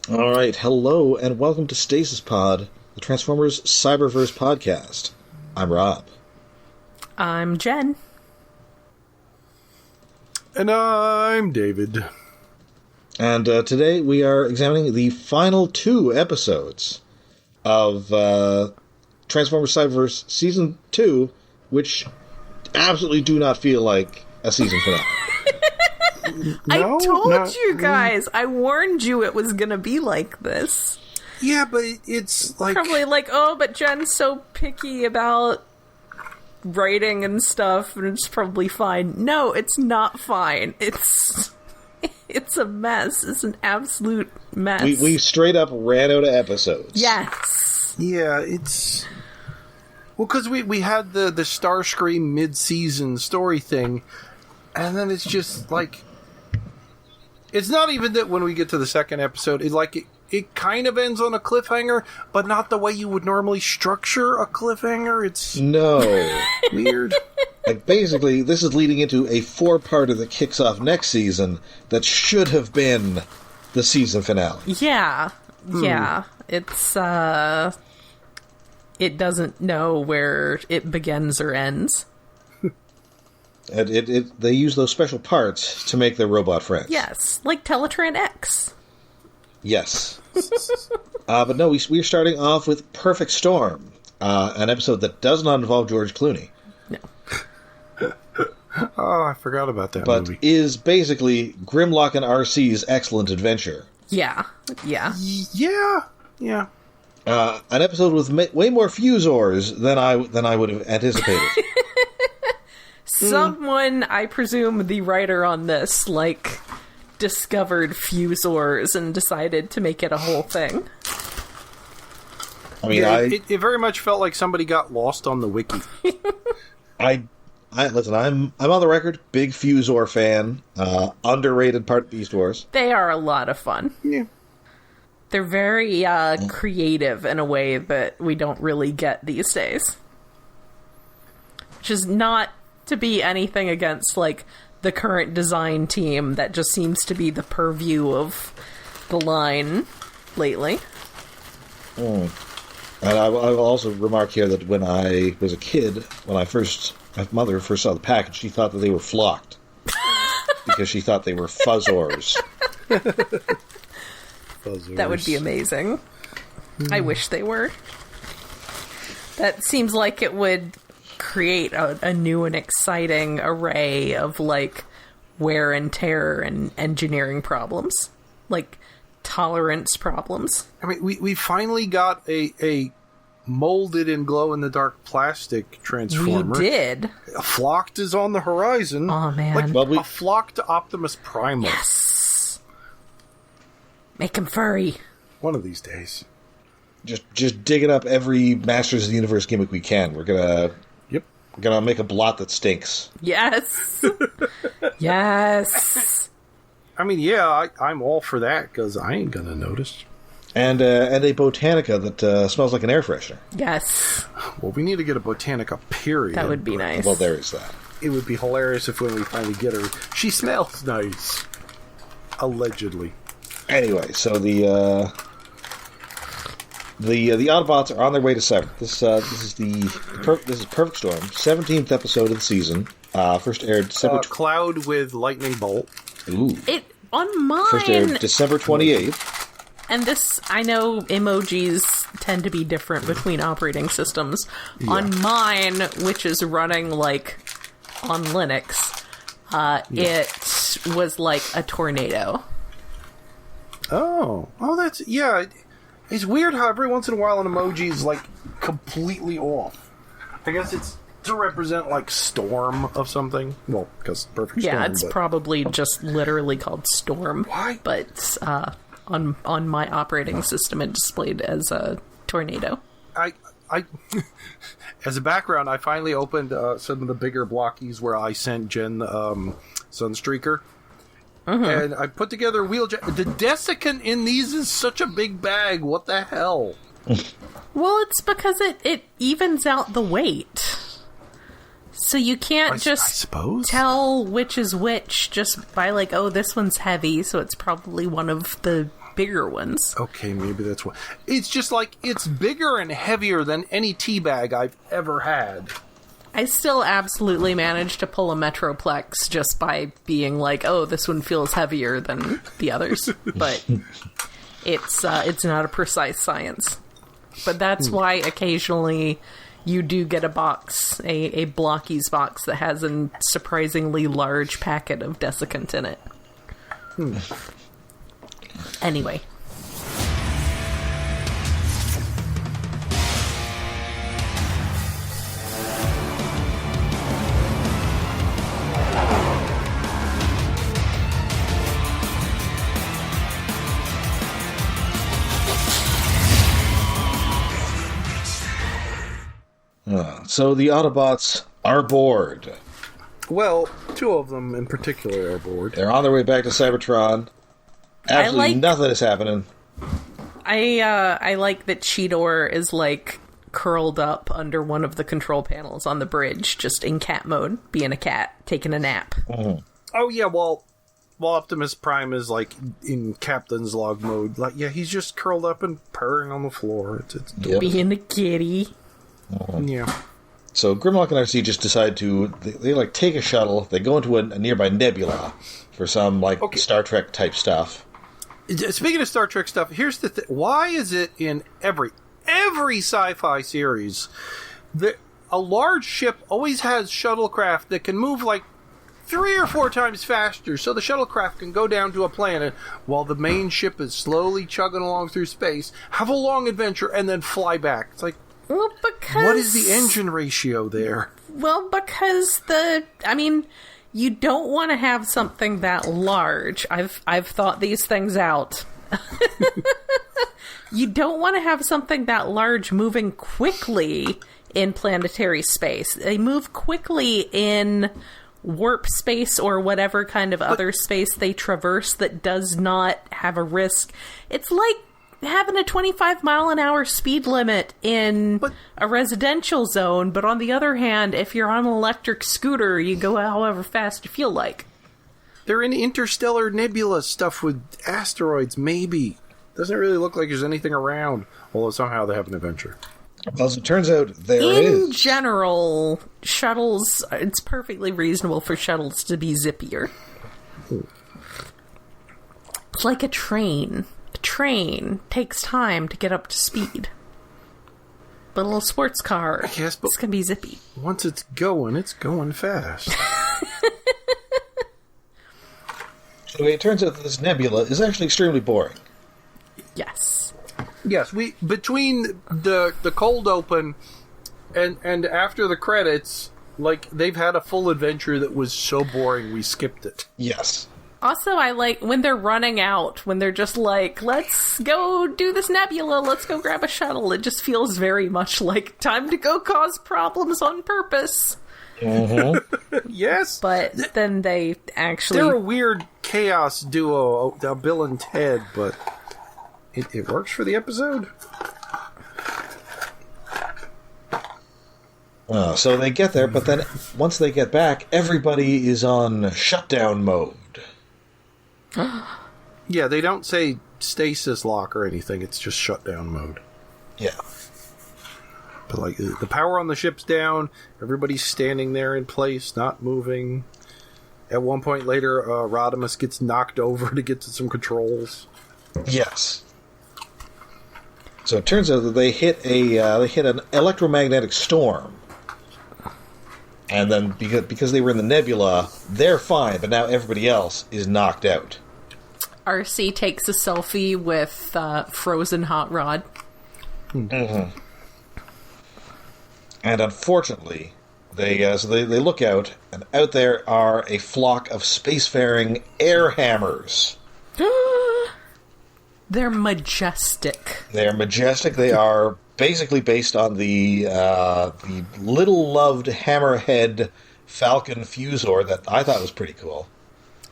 All right, hello and welcome to Stasis Pod, the Transformers Cyberverse podcast. I'm Rob. I'm Jen. And I'm David. And today we are examining the final 2 episodes of Transformers Cyberverse Season 2, which absolutely do not feel like a season finale. I told you guys. I warned you it was going to be like this. Yeah, but it's like... Probably like, oh, but Jen's so picky about writing and stuff, and it's probably fine. No, it's not fine. It's a mess. It's an absolute mess. We straight up ran out of episodes. Yes. Yeah, it's... Well, because we had the Starscream mid-season story thing, and then it's just like... It's not even that when we get to the second episode, it kind of ends on a cliffhanger, but not the way you would normally structure a cliffhanger. It's weird. Like, basically, this is leading into a 4-parter that kicks off next season that should have been the season finale. Yeah. Yeah. It's, it doesn't know where it begins or ends. And they use those special parts to make their robot friends. Yes, like Teletran X. Yes. But no, we're starting off with Perfect Storm, an episode that does not involve George Clooney. No. Oh, I forgot about that but movie. Is basically Grimlock and Arcee's excellent adventure. Yeah. Yeah. Yeah. An episode with way more Fusors than I would have anticipated. Someone, I presume the writer on this, discovered Fusors and decided to make it a whole thing. I mean, yeah, it very much felt like somebody got lost on the wiki. Listen, I'm on the record, big Fusor fan, underrated part of Beast Wars. They are a lot of fun. Yeah. They're very creative in a way that we don't really get these days. Which is not to be anything against, the current design team that just seems to be the purview of the line lately. And I will also remark here that when I was a kid, my mother first saw the package, she thought that they were flocked. Because she thought they were Fuzzors. That would be amazing. I wish they were. That seems like it would create a new and exciting array of, wear and tear and engineering problems. Tolerance problems. I mean, we finally got a molded in glow-in-the-dark plastic transformer. We did. A flocked is on the horizon. Oh, man. A flocked Optimus Primal. Yes! Make him furry. One of these days. Just digging up every Masters of the Universe gimmick we can. We're gonna make a blot that stinks. Yes! Yes! I mean, yeah, I'm all for that, because I ain't gonna notice. And a Botanica that smells like an air freshener. Yes. Well, we need to get a Botanica, period. That would be nice. Well, there is that. It would be hilarious if when we finally get her, she smells nice. Allegedly. Anyway, so the Autobots are on their way to Cyber. This is Perfect Storm, 17th episode of the season. First aired December. Cloud with lightning bolt. Ooh. On mine. First aired December 28th. And this, I know emojis tend to be different between operating systems. Yeah. On mine, which is running on Linux, it was like a tornado. Oh, that's It's weird how every once in a while an emoji is completely off. I guess it's to represent storm of something. Well, because perfect storm. Yeah, it's probably just literally called storm. Why? But on my operating system, it displayed as a tornado. I as a background, I finally opened some of the bigger blockies where I sent Jen Sunstreaker. And I put together a wheeljack. The desiccant in these is such a big bag. What the hell? Well, it's because it evens out the weight. So you can't tell which is which just by this one's heavy, so it's probably one of the bigger ones. Okay, maybe that's what. It's just like, it's bigger and heavier than any tea bag I've ever had. I still absolutely managed to pull a Metroplex just by being like, oh, this one feels heavier than the others. But it's not a precise science. But that's why occasionally you do get a box, a Blockies box that has a surprisingly large packet of desiccant in it. Anyway. So the Autobots are bored. Well, two of them in particular are bored. They're on their way back to Cybertron. Absolutely nothing is happening. I like that Cheetor is like curled up under one of the control panels on the bridge, just in cat mode, being a cat, taking a nap. Mm-hmm. Oh yeah, well Optimus Prime is like in Captain's log mode. Like, yeah, he's just curled up and purring on the floor. It's being a kitty. Mm-hmm. Yeah. So Grimlock and Arcee just decide to they like take a shuttle. They go into a nearby nebula for some Star Trek type stuff. Speaking of Star Trek stuff, here's the thing. Why is it in every sci-fi series that a large ship always has shuttlecraft that can move like 3 or 4 times faster, so the shuttlecraft can go down to a planet while the main ship is slowly chugging along through space, have a long adventure, and then fly back? It's like, well, because what is the engine ratio there? Well, because you don't want to have something that large. I've thought these things out. You don't want to have something that large moving quickly in planetary space. They move quickly in warp space or whatever kind of other space they traverse that does not have a risk. It's like having a 25-mile-an-hour speed limit in a residential zone, but on the other hand, if you're on an electric scooter, you go however fast you feel like. They're in interstellar nebula stuff with asteroids, maybe. Doesn't really look like there's anything around, although somehow they have an adventure. Well, as it turns out, there is. In general, shuttles, it's perfectly reasonable for shuttles to be zippier. It's like a train. A train takes time to get up to speed. But a little sports car, yes, but it's going to be zippy. Once it's going fast. So it turns out that this nebula is actually extremely boring. Yes. Yes, between the cold open and after the credits, like, they've had a full adventure that was so boring we skipped it. Yes. Also, I like when they're running out, when they're just like, let's go do this nebula, let's go grab a shuttle. It just feels very much like time to go cause problems on purpose. Mm-hmm. Yes. But then they actually... They're a weird chaos duo, Bill and Ted, but it works for the episode. So they get there, but then once they get back, everybody is on shutdown mode. Yeah, they don't say stasis lock or anything. It's just shutdown mode. Yeah. But, like, the power on the ship's down. Everybody's standing there in place, not moving. At one point later, Rodimus gets knocked over to get to some controls. Yes. So it turns out that they hit an electromagnetic storm. And then, because they were in the nebula, they're fine, but now everybody else is knocked out. Arcee takes a selfie with frozen hot rod. Mm-hmm. And unfortunately, they look out, and out there are a flock of spacefaring air hammers. They're majestic. They are majestic. They are basically based on the little-loved hammerhead Falcon Fusor that I thought was pretty cool.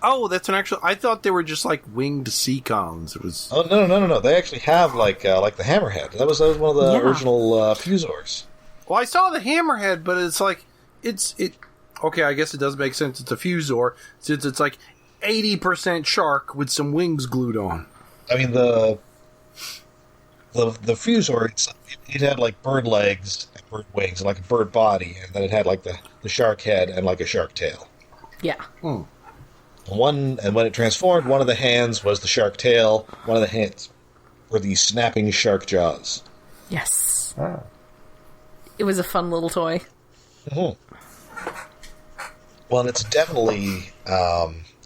Oh, that's an actual... I thought they were just like winged Seacons. It was... Oh, no. They actually have like the hammerhead. That was one of the original Fusors. Well, I saw the hammerhead, but it's like... Okay, I guess it does make sense. It's a Fusor, since it's like 80% shark with some wings glued on. I mean, the Fusor, it had like bird legs and bird wings and like a bird body, and then it had like the shark head and like a shark tail. Yeah. And when it transformed, one of the hands was the shark tail, one of the hands were the snapping shark jaws. Yes. It was a fun little toy. Mm-hmm. Well, and it's definitely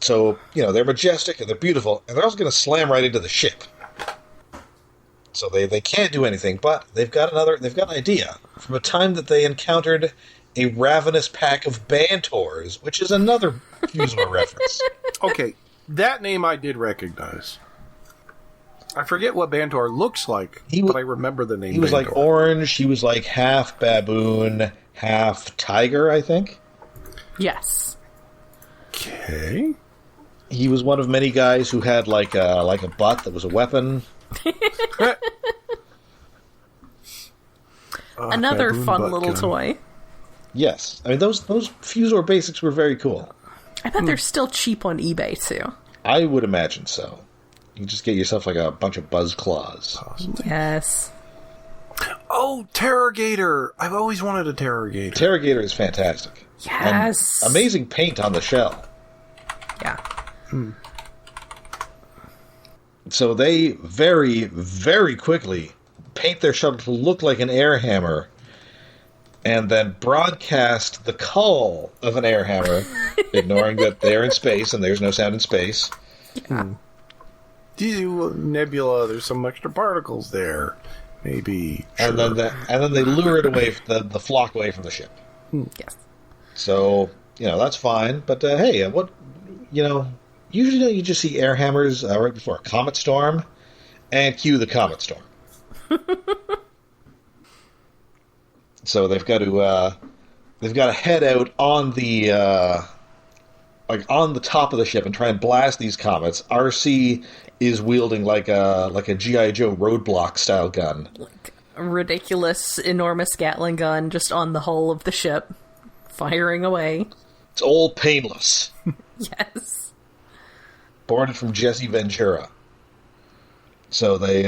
so they're majestic and they're beautiful, and they're also going to slam right into the ship. So they can't do anything, but they've got an idea from a time that they encountered a ravenous pack of Bantors, which is another Fusor reference. Okay, that name I did recognize. I forget what Bantor looks like, but I remember the name. He was Bantor. like orange. He was like half baboon, half tiger, I think. Yes. Okay. He was one of many guys who had like a butt that was a weapon. Another fun little toy. Yes. I mean, those Fusor basics were very cool. I bet they're still cheap on eBay, too. I would imagine so. You just get yourself like a bunch of buzz claws. Yes. Oh, Terrorgator! I've always wanted a Terrorgator. Terrorgator is fantastic. Yes. And amazing paint on the shell. Yeah. So they very, very quickly paint their shuttle to look like an air hammer, and then broadcast the call of an air hammer, ignoring that they're in space and there's no sound in space. Yeah. Nebula, there's some extra particles there. Maybe. Sure. And then they lure it away, the flock away from the ship. Yes. So, that's fine. But, hey, usually don't you just see air hammers right before a comet storm? And cue the comet storm. So they've got to head out on the on the top of the ship and try and blast these comets. Arcee is wielding like a G.I. Joe roadblock style gun. Like a ridiculous, enormous Gatling gun just on the hull of the ship, firing away. It's all painless. Yes. Borrowed from Jesse Ventura. So they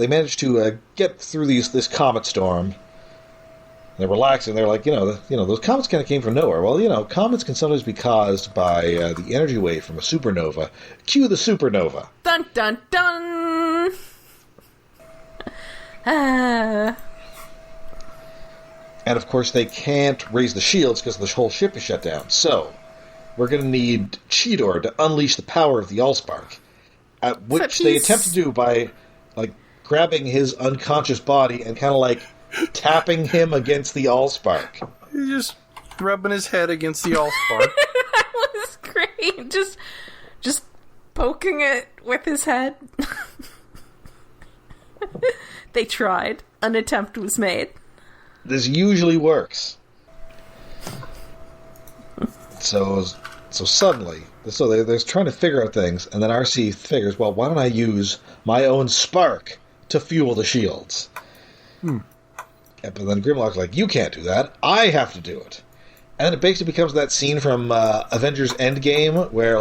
managed to get through this comet storm. They're relaxing. They're like, those comets kind of came from nowhere. Well, comets can sometimes be caused by the energy wave from a supernova. Cue the supernova. Dun dun dun. Ah. And of course, they can't raise the shields because the whole ship is shut down. So we're going to need Cheetor to unleash the power of the Allspark, which they attempt to do by grabbing his unconscious body and kind of tapping him against the Allspark. He's just rubbing his head against the Allspark. That was great. Just poking it with his head. They tried. An attempt was made. This usually works. So suddenly, they're trying to figure out things, and then Arcee figures, well, why don't I use my own spark to fuel the shields? But then Grimlock's like, you can't do that. I have to do it. And then it basically becomes that scene from Avengers Endgame where,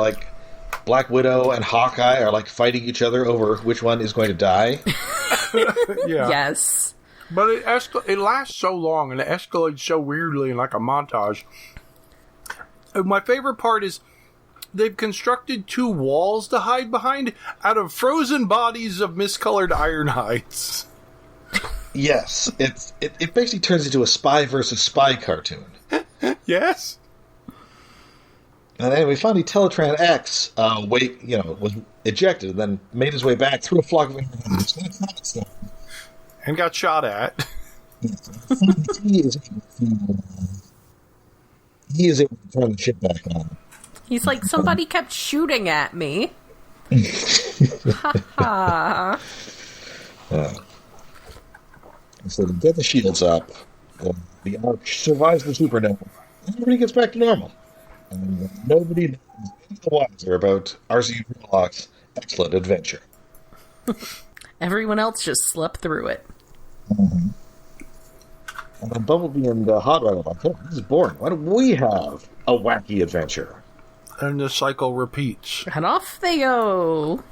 Black Widow and Hawkeye are, fighting each other over which one is going to die. Yeah. Yes. But it lasts so long, and it escalates so weirdly in a montage. And my favorite part is they've constructed two walls to hide behind out of frozen bodies of miscolored Ironhides. Yes, it basically turns into a spy versus spy cartoon. Yes. And anyway, finally, Teletran X was ejected and then made his way back through a flock of animals. And got shot at. He is able to turn the ship back on. He's like, somebody kept shooting at me. Ha ha. So they get the shields up. The Ark survives the supernova. And everybody gets back to normal. And nobody knows any the wiser about Arcee and Grimlock's excellent adventure. Everyone else just slept through it. Mm-hmm. And then Bumblebee and Hot Rod are like, oh, this is boring. Why don't we have a wacky adventure? And the cycle repeats. And off they go.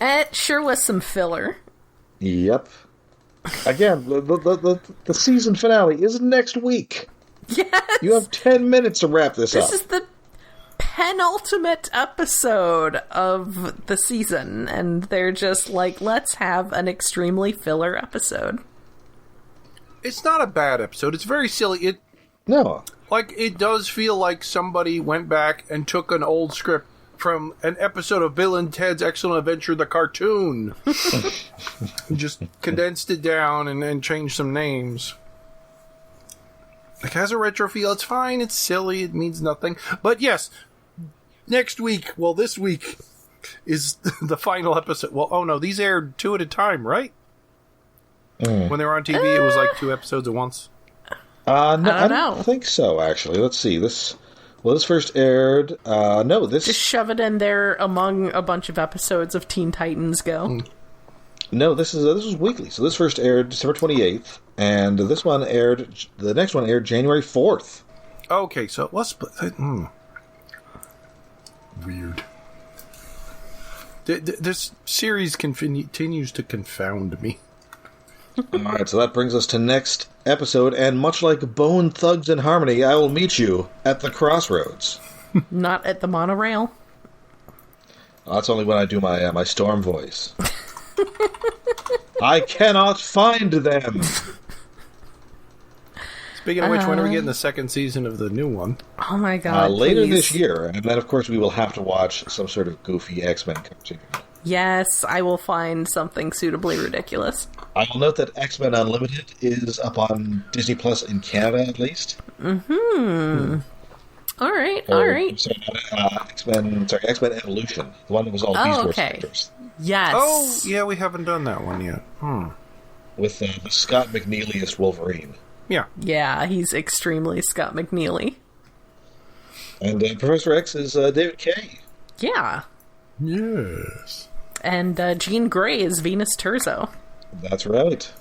It sure was some filler. Yep. Again, the season finale is next week. Yes! You have 10 minutes to wrap this up. This is the penultimate episode of the season, and they're just like, let's have an extremely filler episode. It's not a bad episode. It's very silly. No. Like, it does feel like somebody went back and took an old script from an episode of Bill and Ted's Excellent Adventure, the cartoon. And just condensed it down and changed some names. It has a retro feel. It's fine. It's silly. It means nothing. But yes, next week, well, this week is the final episode. Well, oh no, these aired 2 at a time, right? When they were on TV, it was like 2 episodes at once. No, I don't think so, actually. Let's see. This first aired... Just shove it in there among a bunch of episodes of Teen Titans Go. No, this was weekly. So this first aired December 28th, and the next one aired January 4th. Okay, so let's... Weird. This series continues to confound me. Alright, so that brings us to next episode, and much like Bone Thugs and Harmony, I will meet you at the Crossroads. Not at the monorail? That's only when I do my Storm voice. I cannot find them! Speaking of which, when are we getting the second season of the new one? Oh my god, later please. this year, and then of course we will have to watch some sort of goofy X-Men cartoon. Yes, I will find something suitably ridiculous. I will note that X-Men Unlimited is up on Disney Plus in Canada, at least. Alright. X-Men Evolution, the one that was all Beast Wars characters. Yes. Oh, yeah, we haven't done that one yet. With the Scott McNeelyest Wolverine. Yeah. Yeah, he's extremely Scott McNeely. And Professor X is David Kaye. Yeah. Yes. And Jean Grey is Venus Terzo. That's right.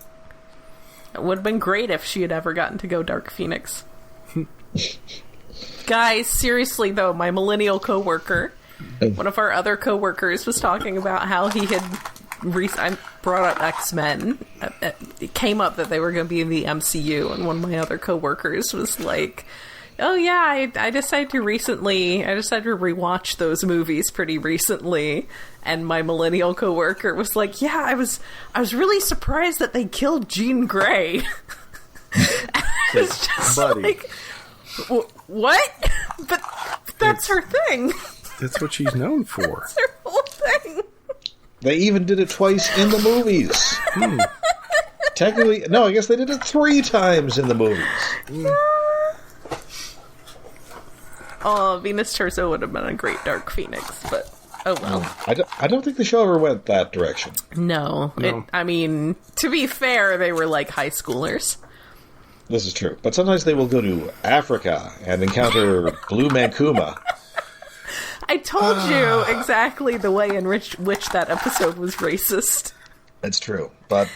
It would have been great if she had ever gotten to go Dark Phoenix. Guys, seriously though, my millennial coworker, one of our other coworkers, was talking about how he had I brought up X-Men. It came up that they were going to be in the MCU, and one of my other coworkers was like, "Oh yeah, I decided to rewatch those movies pretty recently." And my millennial coworker was like, "Yeah, I was really surprised that they killed Jean Grey." It's just like, what? But that's her thing. That's what she's known for. That's her whole thing. They even did it twice in the movies. Technically, no, I guess they did it 3 times in the movies. Oh, Venus Terzo would have been a great Dark Phoenix, but oh well. I don't think the show ever went that direction. No. I mean, to be fair, they were like high schoolers. This is true. But sometimes they will go to Africa and encounter Blue Mancuma. I told you exactly the way in which that episode was racist. It's true. But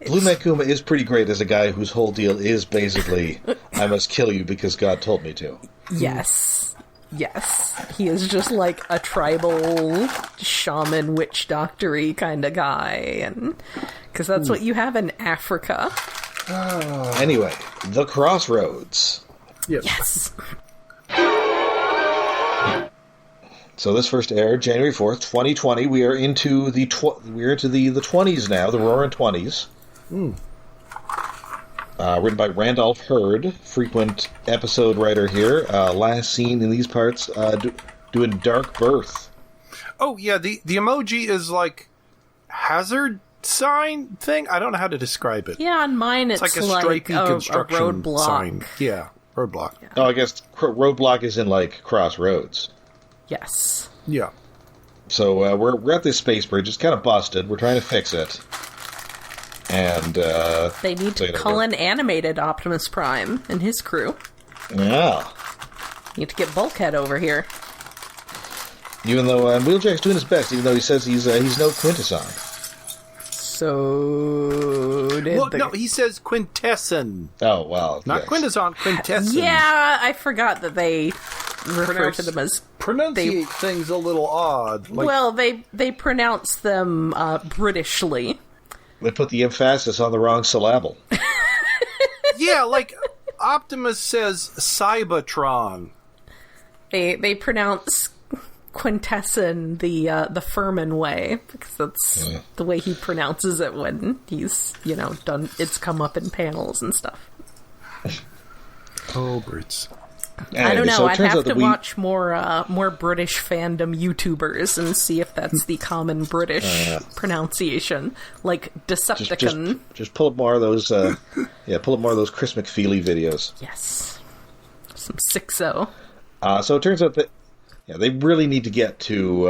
Blue Mancuma is pretty great as a guy whose whole deal is basically, I must kill you because God told me to. Yes. He is just like a tribal shaman witch doctor-y kind of guy, and because that's what you have in Africa. Anyway, The Crossroads. Yep. Yes. So this first aired January 4th, 2020. We are into the 20s now, the Roaring 20s. Written by Randolph Hurd, frequent episode writer here. Last seen in these parts doing Dark Birth. Oh yeah, the emoji is like hazard sign thing. I don't know how to describe it. Yeah, on mine it's like a stripy construction a roadblock sign. Yeah, roadblock. Yeah. Oh, I guess roadblock is in like Crossroads. Yes. Yeah. So we're at this space bridge. It's kind of busted. We're trying to fix it. And they need to call in animated Optimus Prime and his crew. Yeah. Need to get Bulkhead over here. Even though Wheeljack's doing his best, even though he says he's no Quintesson. So no, he says Quintesson. Oh, well. Not yes. Quintesson, Quintesson. Yeah, I forgot that they refer to them as... Pronunciate things a little odd. Like, well, they pronounce them Britishly. They put the emphasis on the wrong syllable. yeah, like Optimus says Cybertron. They pronounce Quintesson the Furman way, because that's the way he pronounces it when he's, done it's come up in panels and stuff. Oh, Brits. I don't know. I'd have to watch more British fandom YouTubers and see if that's the common British pronunciation, like Decepticon. Just pull up more of those. Pull up more of those Chris McFeely videos. Yes, some 6-0. So it turns out that they really need to get to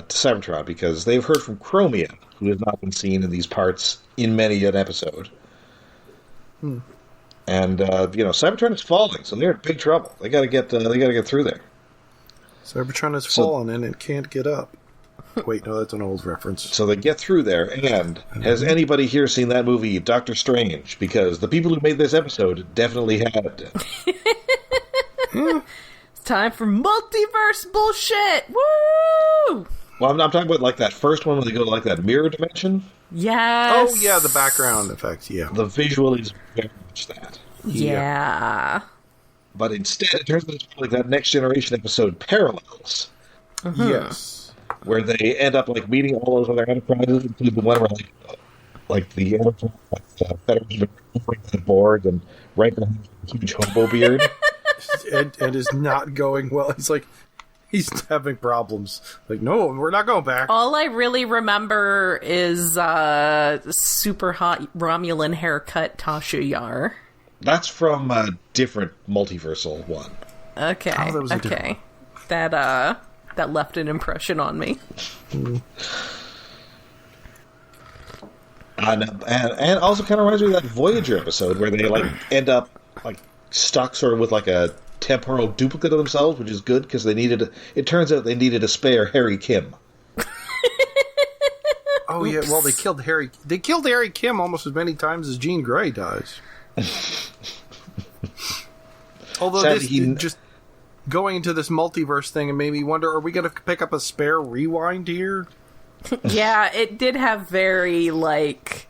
Cybertron, because they've heard from Chromia, who has not been seen in these parts in many an episode. And Cybertron is falling, so they're in big trouble. They got to get through there. Cybertron has fallen and it can't get up. Wait, no, that's an old reference. So they get through there, and has anybody here seen that movie, Doctor Strange? Because the people who made this episode definitely had. It's time for multiverse bullshit! Woo! Well, I'm talking about like that first one where they go to like that mirror dimension. Yes. Oh yeah, the background effects. Yeah, the visual is very much that. Yeah. But instead, it turns out it's like that Next Generation episode Parallels. Yes, where they end up like meeting all those other enterprises, including the one where like the enterprise Federation the board and right now has a huge hobo beard. and is not going well. He's having problems. Like, no, we're not going back. All I really remember is super hot Romulan haircut Tasha Yar. That's from a different multiversal one. Okay. Oh, that was okay. That left an impression on me. And also kind of reminds me of that Voyager episode where they like end up like stuck sort of with like a temporal duplicate of themselves, which is good because it turns out they needed a spare Harry Kim. Oh yeah, well they killed Harry Kim almost as many times as Jean Grey dies. Although sadly, just going into this multiverse thing, and made me wonder, are we going to pick up a spare rewind here? Yeah, it did have very like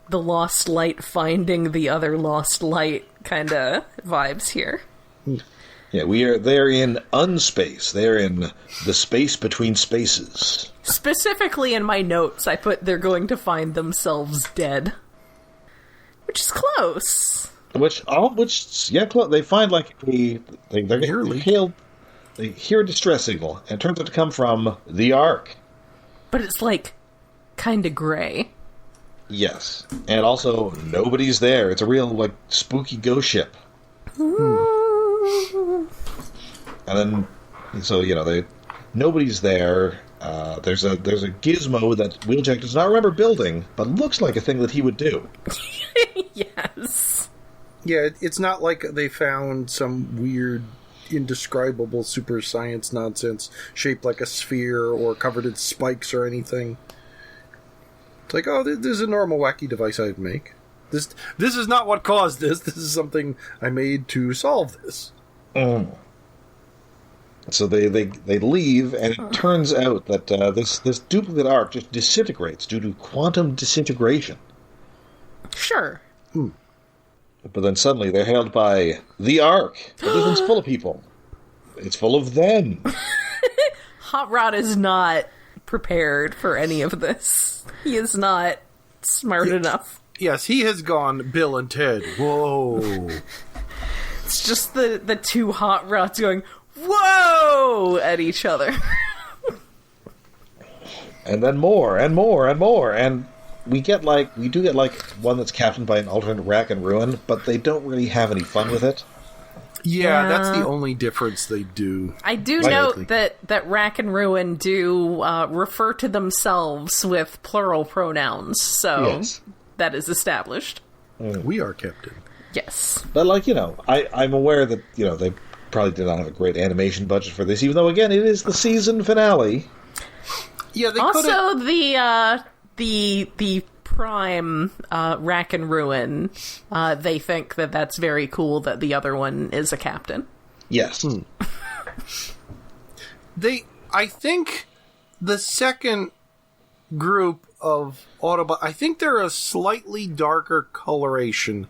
the Lost Light finding the other Lost Light kind of vibes here. Yeah, they're in Unspace. They're in the space between spaces. Specifically in my notes, I put they're going to find themselves dead. Which is close. Close. They find like they're getting hailed. They hear a distress signal, and it turns out to come from the Ark. But it's like kind of gray. Yes, and also nobody's there. It's a real like spooky ghost ship. And then, so nobody's there. There's a gizmo that Wheeljack does not remember building, but looks like a thing that he would do. Yes. Yeah, it's not like they found some weird, indescribable super science nonsense shaped like a sphere or covered in spikes or anything. It's like, oh, this is a normal wacky device I'd make. This is not what caused this. This is something I made to solve this. So they leave, and it turns out that this duplicate Ark just disintegrates due to quantum disintegration. Sure. But then suddenly they're hailed by the Ark. But this one's full of people. It's full of them. Hot Rod is not prepared for any of this. He is not smart enough. Yes, he has gone Bill and Ted. Whoa. It's just the two Hot Rods going, whoa, at each other. And then more, and more, and more. And we do get one that's captained by an alternate Rack and Ruin, but they don't really have any fun with it. Yeah, that's the only difference they do. I do note that Rack and Ruin do refer to themselves with plural pronouns, so yes. That is established. We are captain. Yes. But, I'm aware that, they probably did not have a great animation budget for this, even though, again, it is the season finale. Yeah, they also, the Prime Rack and Ruin, they think that that's very cool that the other one is a captain. Yes. I think the second group of Autobot, I think they're a slightly darker coloration,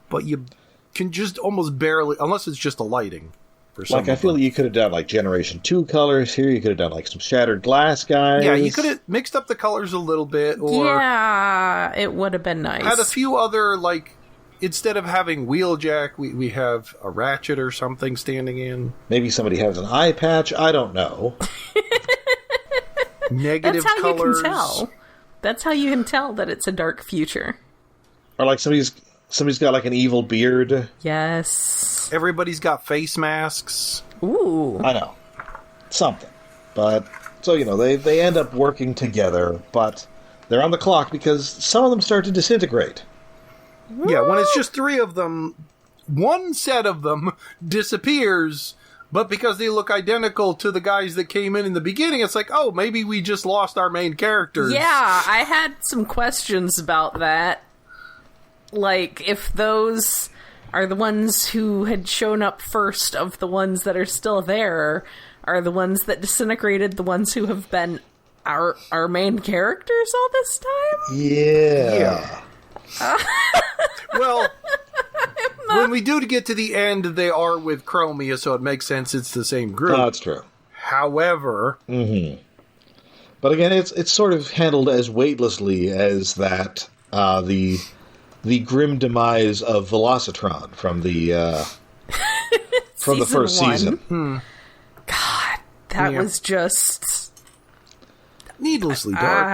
but you can just almost barely, unless it's just the lighting. For some like, I feel like you could have done, like, Generation 2 colors here. You could have done, like, some shattered glass guys. Yeah, you could have mixed up the colors a little bit. Or yeah, it would have been nice. had a few other, like, instead of having Wheeljack, we have a Ratchet or something standing in. Maybe somebody has an eye patch. I don't know. Negative That's how colors. you can tell. That's how you can tell that it's a dark future. Or, like, somebody's got, like, an evil beard. Yes. Everybody's got face masks. Ooh. I know. Something. But, so, you know, they end up working together, but they're on the clock because some of them start to disintegrate. Yeah, when it's just three of them, one set of them disappears, but because they look identical to the guys that came in the beginning, it's like, oh, maybe we just lost our main characters. Yeah, I had some questions about that. Like, if those are the ones who had shown up first of the ones that are still there, are the ones that disintegrated the ones who have been our main characters all this time? Yeah. Well, when we do get to the end, they are with Chromia, so it makes sense it's the same group. That's true. However... Mm-hmm. But again, it's sort of handled as weightlessly as that, the grim demise of Velocitron from the first season. God, that was just... needlessly dark.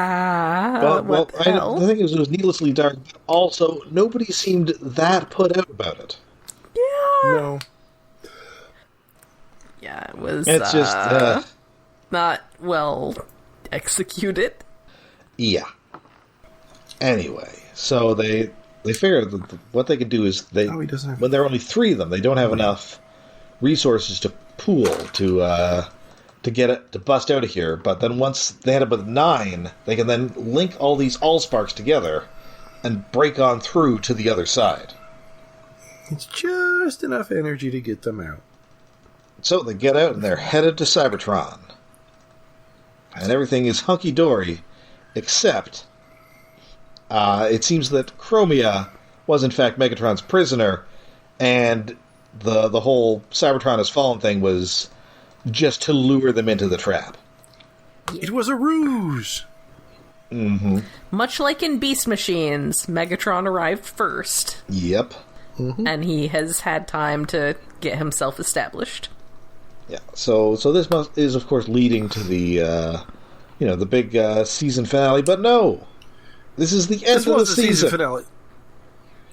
The thing is, it was needlessly dark. But also, nobody seemed that put out about it. Yeah. No. Yeah, it was It's just not well executed. Yeah. Anyway, so they figured that what they could do is he doesn't have... when there are only three of them, they don't have enough resources to pool to get it to bust out of here. But then once they end up with 9, they can then link all these Allsparks together and break on through to the other side. It's just enough energy to get them out. So they get out and they're headed to Cybertron. And everything is hunky-dory, except it seems that Chromia was in fact Megatron's prisoner, and the whole Cybertron has fallen thing was just to lure them into the trap. It was a ruse! Mm-hmm. Much like in Beast Machines, Megatron arrived first. Yep. Mm-hmm. And he has had time to get himself established. Yeah. So this is of course leading to the the big season finale, but no, this is the end of the season finale.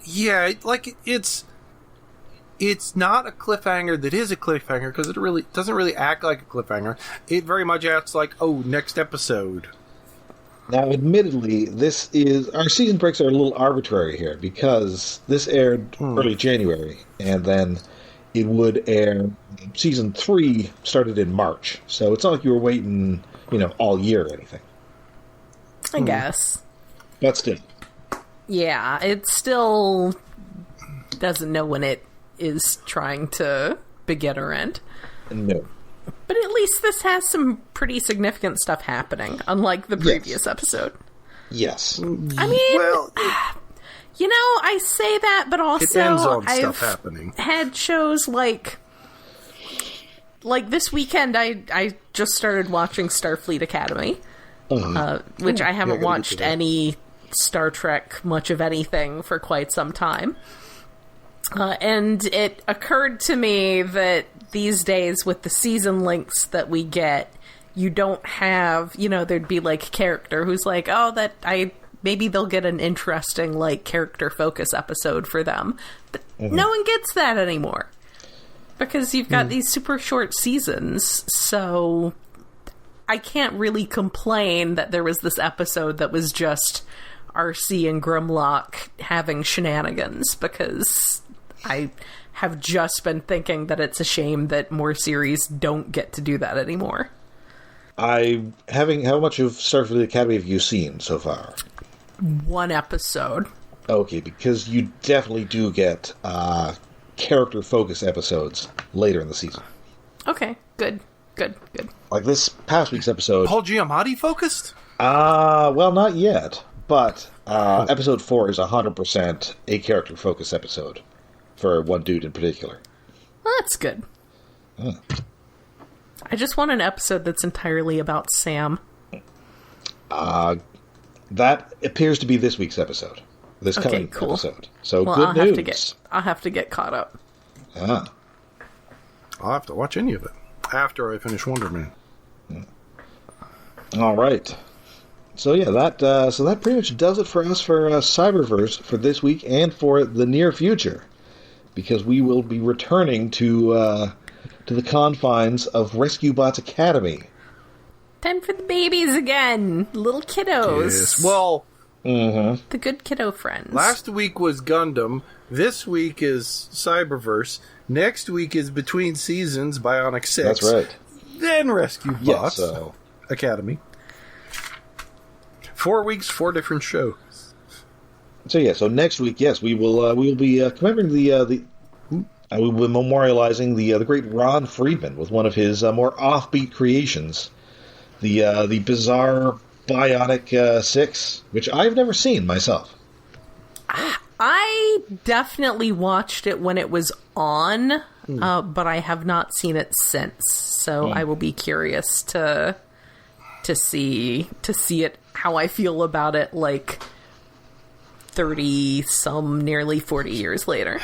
Yeah, like it's not a cliffhanger that is a cliffhanger because it really doesn't really act like a cliffhanger. It very much acts like, oh, next episode. Now, admittedly, our season breaks are a little arbitrary here because this aired early January, and then it would air. Season 3 started in March, so it's not like you were waiting, all year or anything. I guess. But still. Yeah, it still doesn't know when it is trying to begin or end. No. But at least this has some pretty significant stuff happening, unlike the previous episode. Yes. I mean, well, I say that, but also it ends on I've stuff happening. Had shows like this weekend. I just started watching Starfleet Academy, which I haven't watched any Star Trek, much of anything, for quite some time. And it occurred to me that these days, with the season links that we get, you don't have, there'd be like a character who's like, maybe they'll get an interesting like character focus episode for them. But no one gets that anymore. Because you've got these super short seasons, so I can't really complain that there was this episode that was just Arcee and Grimlock having shenanigans, because I have just been thinking that it's a shame that more series don't get to do that anymore. How much of Starfleet Academy have you seen so far? 1 episode. Okay, because you definitely do get character focus episodes later in the season. Okay, good. Like this past week's episode. Paul Giamatti focused? Well, not yet. But episode 4 is 100% a character-focused episode for one dude in particular. Well, that's good. I just want an episode that's entirely about Sam. That appears to be this week's episode. This coming episode. So well, good news. I'll have to get caught up. Ah. I'll have to watch any of it after I finish Wonder Man. All right. So yeah, that pretty much does it for us for Cyberverse for this week and for the near future, because we will be returning to the confines of Rescue Bots Academy. Time for the babies again, little kiddos. Yes. Well, the good kiddo friends. Last week was Gundam. This week is Cyberverse. Next week is Between Seasons, Bionic 6. That's right. Then Rescue Bots so. Academy. 4 weeks, 4 different shows. So next week, yes, we will be commemorating we will be memorializing the great Ron Friedman with one of his more offbeat creations, the bizarre Bionic 6, which I've never seen myself. I definitely watched it when it was on, but I have not seen it since. So I will be curious to see it, how I feel about it, like 30-some, nearly 40 years later.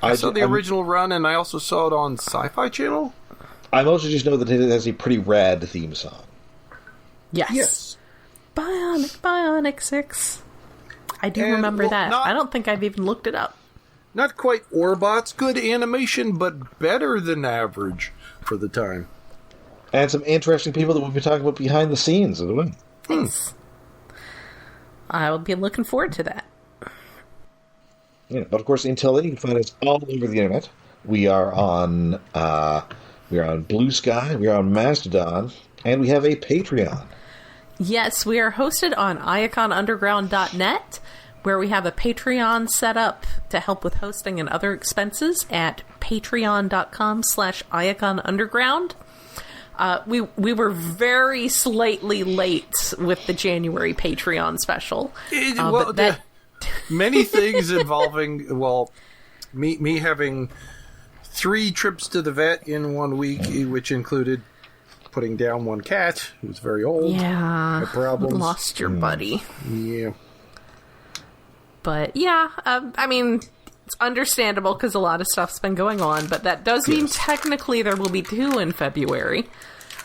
I saw the original run, and I also saw it on Sci-Fi Channel. I mostly just know that it has a pretty rad theme song. Yes. Bionic 6. I do remember that. I don't think I've even looked it up. Not quite Orbots. Good animation, but better than average for the time. And some interesting people that we'll be talking about behind the scenes of the wing. Nice. I will be looking forward to that. Yeah, but of course, until then, you can find us all over the internet. We are on Blue Sky, we are on Mastodon, and we have a Patreon. Yes, we are hosted on iaconunderground.net, where we have a Patreon set up to help with hosting and other expenses at patreon.com/iaconunderground. We were very slightly late with the January Patreon special. Many things involving, me having 3 trips to the vet in 1 week, which included putting down one cat who was very old. Yeah, had problems. Lost your buddy. Yeah. But yeah, I mean, it's understandable because a lot of stuff's been going on, but that does mean technically there will be 2 in February,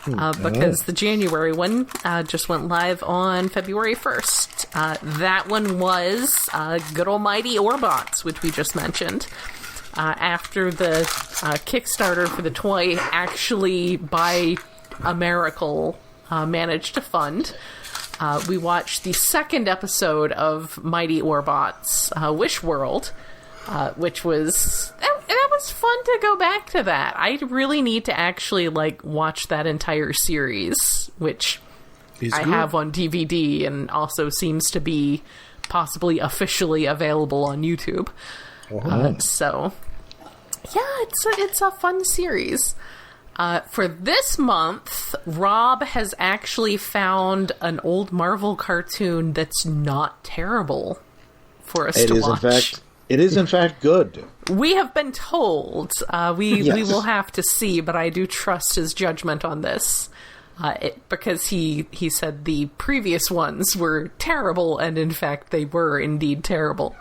because the January one just went live on February 1st. That one was good almighty Orbots, which we just mentioned. After the Kickstarter for the toy actually, by a miracle, managed to fund, we watched the second episode of Mighty Orbots, Wish World, which was... That was fun to go back to that. I really need to actually, watch that entire series, which I have on DVD and also seems to be possibly officially available on YouTube. So, yeah, it's a fun series. For this month, Rob has actually found an old Marvel cartoon that's not terrible for us to watch. It is in fact good. We have been told. We will have to see, but I do trust his judgment on this. Because he said the previous ones were terrible, and in fact they were indeed terrible.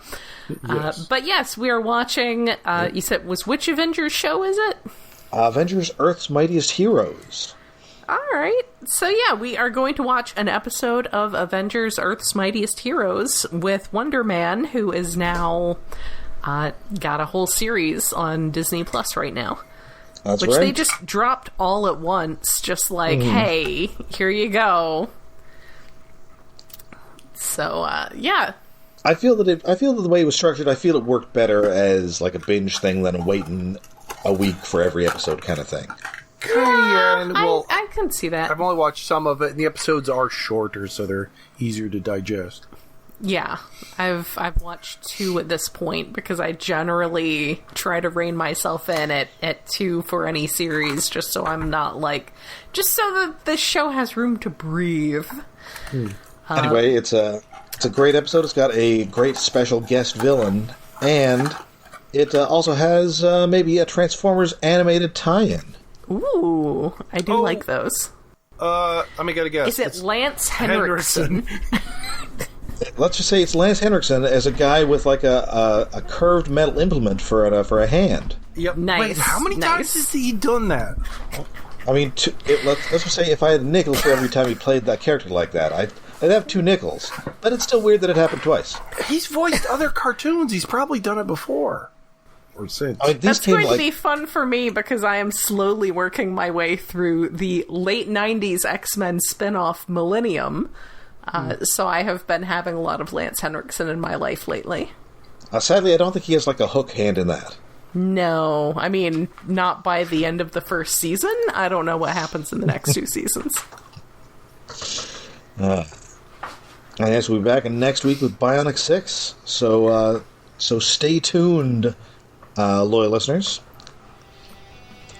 Yes. But yes, we are watching, you said, which Avengers show is it? Avengers Earth's Mightiest Heroes. Alright, so yeah, we are going to watch an episode of Avengers Earth's Mightiest Heroes with Wonder Man, who is now got a whole series on Disney Plus right now. That's which right. They just dropped all at once, just like, hey, here you go. So, yeah. I feel that the way it was structured, I feel it worked better as like a binge thing than waiting a week for every episode kind of thing. Yeah, I can see that. I've only watched some of it, and the episodes are shorter, so they're easier to digest. Yeah, I've watched 2 at this point because I generally try to rein myself in at 2 for any series, just so I'm not just so that the show has room to breathe. Anyway, it's a great episode. It's got a great special guest villain, and it also has maybe a Transformers animated tie-in. Ooh, I do like those. Let me get a guess. Is it Lance Henriksen? Let's just say it's Lance Henriksen as a guy with a curved metal implement for a hand. Yep. Nice. Wait, how many times has he done that? I mean, let's just say if I had a nickel for every time he played that character like that, I'd have 2 nickels. But it's still weird that it happened twice. He's voiced other cartoons. He's probably done it before. Or since. I mean, That's going to be fun for me because I am slowly working my way through the late 90s X-Men spin-off Millennium. So I have been having a lot of Lance Henriksen in my life lately. Sadly, I don't think he has a hook hand in that. No, I mean, not by the end of the first season. I don't know what happens in the next 2 seasons. And yes, we'll be back next week with Bionic 6. So stay tuned, loyal listeners.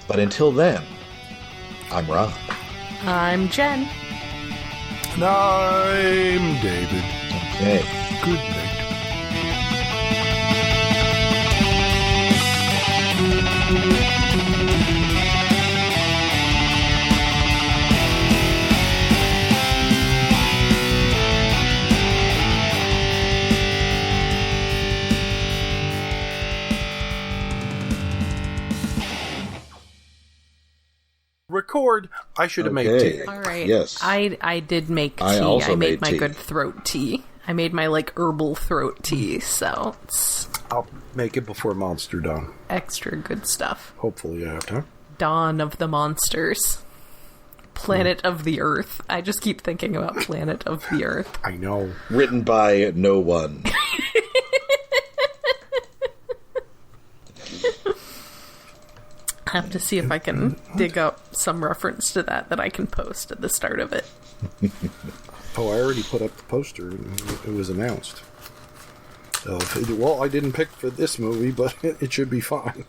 But until then, I'm Rob. I'm Jen. And I'm David. Okay. Good night. Record. I should have made tea. All right. Yes. I did make tea. I also made made my tea. good throat tea. I made my herbal throat tea, so it's I'll make it before Monster Dawn. extra good stuff. Hopefully I have time. Dawn of the Monsters. Planet of the Earth. I just keep thinking about Planet of the Earth. I know. Written by no one. I have to see if I can dig up some reference to that I can post at the start of it. Oh, I already put up the poster. It was announced. Well, I didn't pick for this movie, but it should be fine.